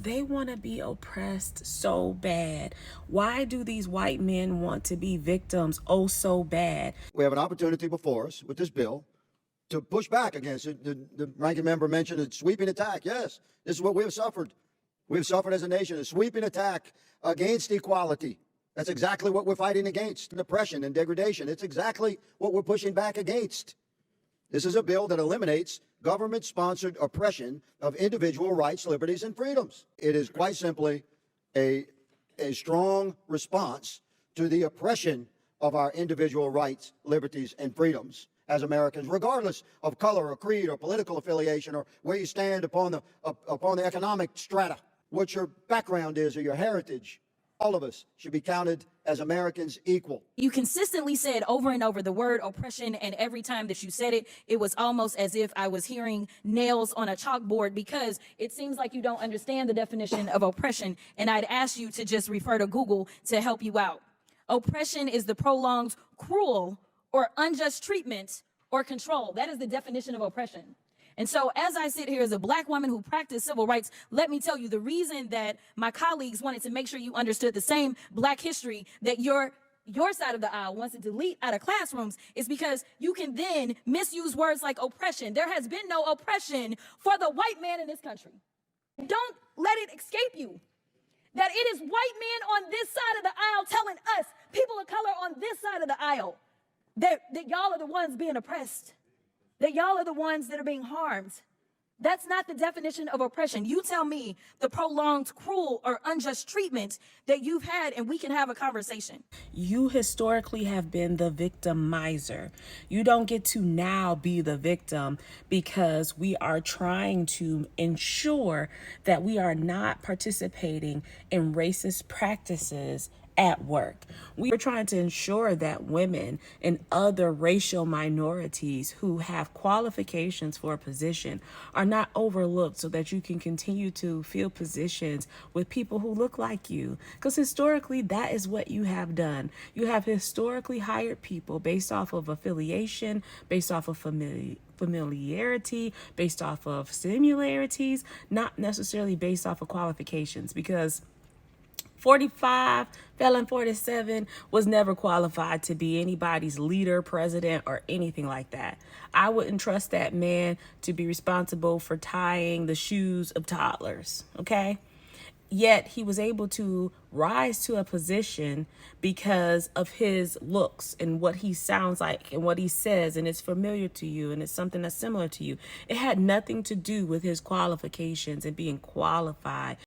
they want to be oppressed so bad. Why do these white men want to be victims so bad? We have an opportunity before us with this bill to push back against it. The ranking member mentioned a sweeping attack. Yes, this is what we have suffered. We've suffered as a nation, a sweeping attack against equality. That's exactly what we're fighting against, oppression and degradation. It's exactly what we're pushing back against. This is a bill that eliminates government-sponsored oppression of individual rights, liberties, and freedoms. It is quite simply a strong response to the oppression of our individual rights, liberties, and freedoms as Americans, regardless of color or creed or political affiliation or where you stand upon the economic strata, what your background is or your heritage. All of us should be counted as Americans equal. You consistently said over and over the word oppression, and every time that you said it, it was almost as if I was hearing nails on a chalkboard, because it seems like you don't understand the definition of oppression, and I'd ask you to just refer to Google to help you out. Oppression is the prolonged, cruel, or unjust treatment or control. That is the definition of oppression. And so as I sit here as a Black woman who practiced civil rights, let me tell you, the reason that my colleagues wanted to make sure you understood the same Black history that your side of the aisle wants to delete out of classrooms is because you can then misuse words like oppression. There has been no oppression for the white man in this country. Don't let it escape you that it is white men on this side of the aisle telling us, people of color on this side of the aisle, that y'all are the ones being oppressed, that y'all are the ones that are being harmed. That's not the definition of oppression. You tell me the prolonged, cruel, or unjust treatment that you've had, and we can have a conversation. You historically have been the victimizer. You don't get to now be the victim, because we are trying to ensure that we are not participating in racist practices at work. We are trying to ensure that women and other racial minorities who have qualifications for a position are not overlooked, so that you can continue to fill positions with people who look like you. Because historically, that is what you have done. You have historically hired people based off of affiliation, based off of familiarity, based off of similarities, not necessarily based off of qualifications, because 45, Felon 47 was never qualified to be anybody's leader, president, or anything like that. I wouldn't trust that man to be responsible for tying the shoes of toddlers, okay? Yet he was able to rise to a position because of his looks and what he sounds like and what he says, and it's familiar to you and it's something that's similar to you. It had nothing to do with his qualifications and being qualified